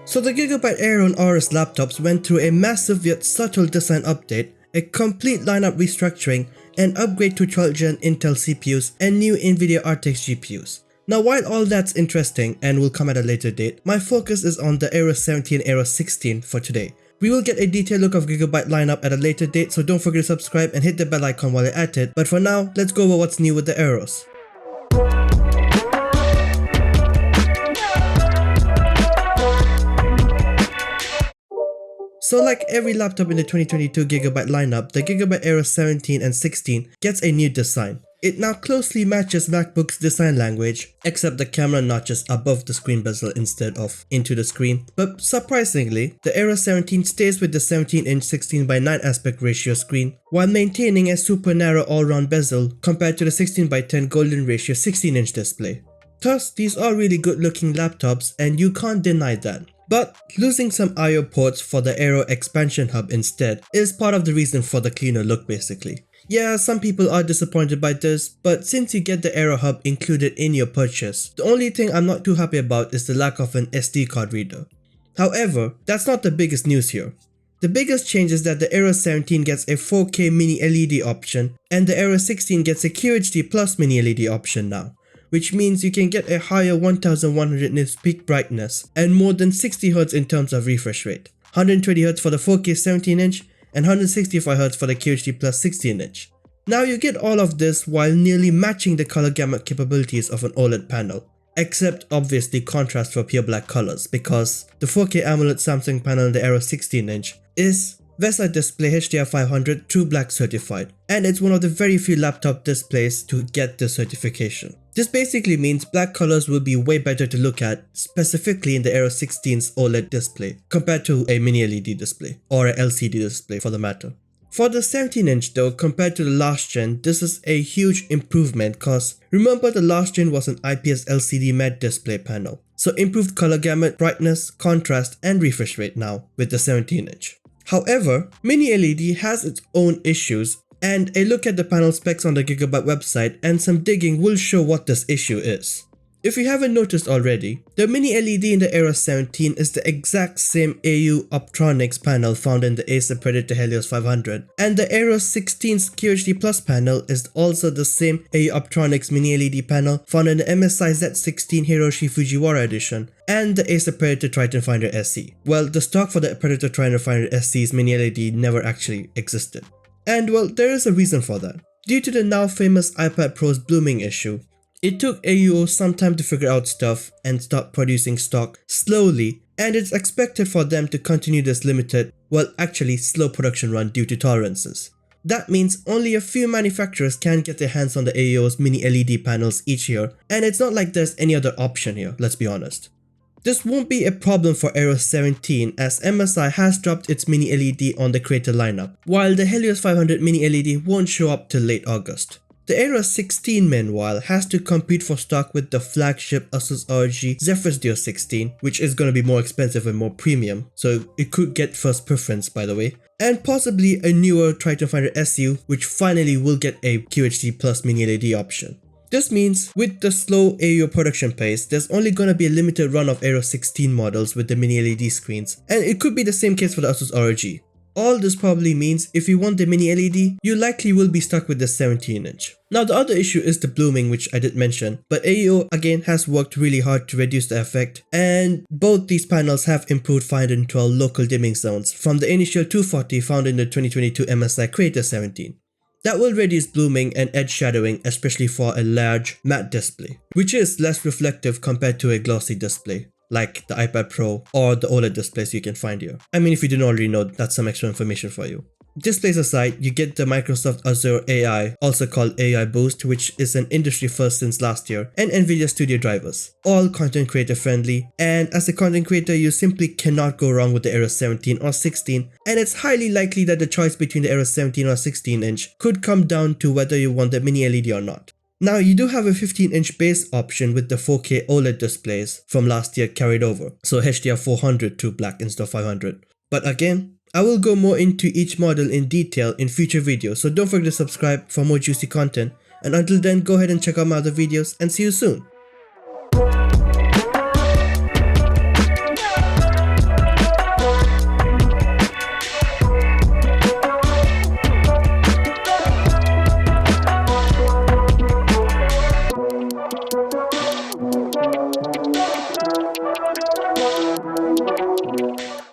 So the Gigabyte Aero and RS laptops went through a massive yet subtle design update, a complete lineup restructuring, an upgrade to 12th gen Intel CPUs and new Nvidia RTX GPUs. Now while all that's interesting and will come at a later date, my focus is on the Aero 17 and Aero 16 for today. We will get a detailed look of Gigabyte lineup at a later date, so don't forget to subscribe and hit the bell icon while you're at it, but for now, let's go over what's new with the Aeros. So like every laptop in the 2022 Gigabyte lineup, the Gigabyte Aero 17 and 16 gets a new design. It now closely matches MacBook's design language, except the camera notches above the screen bezel instead of into the screen. But surprisingly, the Aero 17 stays with the 17-inch 16:9 aspect ratio screen, while maintaining a super narrow all-round bezel compared to the 16:10 golden ratio 16-inch display. Thus, these are really good looking laptops and you can't deny that. But losing some I/O ports for the Aero expansion hub instead is part of the reason for the cleaner look basically. Yeah, some people are disappointed by this, but since you get the Aero hub included in your purchase, the only thing I'm not too happy about is the lack of an SD card reader. However, that's not the biggest news here. The biggest change is that the Aero 17 gets a 4K mini LED option and the Aero 16 gets a QHD plus mini LED option now, which means you can get a higher 1100 nits peak brightness and more than 60Hz in terms of refresh rate, 120Hz for the 4K 17-inch and 165Hz for the QHD plus 16-inch. Now you get all of this while nearly matching the color gamut capabilities of an OLED panel, except obviously contrast for pure black colors, because the 4K AMOLED Samsung panel in the Aero 16-inch is VESA Display HDR500 True Black certified, and it's one of the very few laptop displays to get this certification. This basically means black colors will be way better to look at, specifically in the Aero 16's OLED display, compared to a mini LED display, or a LCD display for the matter. For the 17-inch though, compared to the last gen, this is a huge improvement cause remember the last gen was an IPS LCD matte display panel. So improved color gamut, brightness, contrast and refresh rate now with the 17-inch. However, mini LED has its own issues, and a look at the panel specs on the Gigabyte website and some digging will show what this issue is. If you haven't noticed already, the mini LED in the Aero 17 is the exact same AU Optronics panel found in the Acer Predator Helios 500, and the Aero 16's QHD Plus panel is also the same AU Optronics mini LED panel found in the MSI Z16 Hiroshi Fujiwara edition and the Acer Predator Triton Finder SE. Well, the stock for the Predator Triton Finder SE's mini LED never actually existed. And well, there is a reason for that. Due to the now famous iPad Pro's blooming issue, it took AUO some time to figure out stuff and stop producing stock slowly, and it's expected for them to continue this limited, well actually slow production run due to tolerances. That means only a few manufacturers can get their hands on the AUO's mini LED panels each year, and it's not like there's any other option here, let's be honest. This won't be a problem for Aero 17 as MSI has dropped its mini LED on the creator lineup, while the Helios 500 mini LED won't show up till late August. The Aero 16 meanwhile has to compete for stock with the flagship Asus ROG Zephyrus Duo 16, which is going to be more expensive and more premium, so it could get first preference by the way, and possibly a newer Triton Finder SU which finally will get a QHD plus mini LED option. This means with the slow AUO production pace, there's only going to be a limited run of Aero 16 models with the mini LED screens, and it could be the same case for the Asus ROG. All this probably means if you want the mini LED, you likely will be stuck with the 17-inch. Now the other issue is the blooming, which I did mention, but AUO again has worked really hard to reduce the effect, and both these panels have improved 512 local dimming zones from the initial 240 found in the 2022 MSI Creator 17. That will reduce blooming and edge shadowing, especially for a large matte display, which is less reflective compared to a glossy display like the iPad Pro or the OLED displays you can find here. I mean, if you didn't already know, that's some extra information for you. Displays aside, you get the Microsoft Azure AI, also called AI Boost, which is an industry first since last year, and Nvidia Studio drivers, all content creator friendly, and as a content creator you simply cannot go wrong with the Aero 17 or 16, and it's highly likely that the choice between the Aero 17 or 16-inch could come down to whether you want the mini LED or not. Now you do have a 15-inch base option with the 4K OLED displays from last year carried over, so HDR 400 True Black instead of 500. But again, I will go more into each model in detail in future videos, so don't forget to subscribe for more juicy content, and until then go ahead and check out my other videos and see you soon.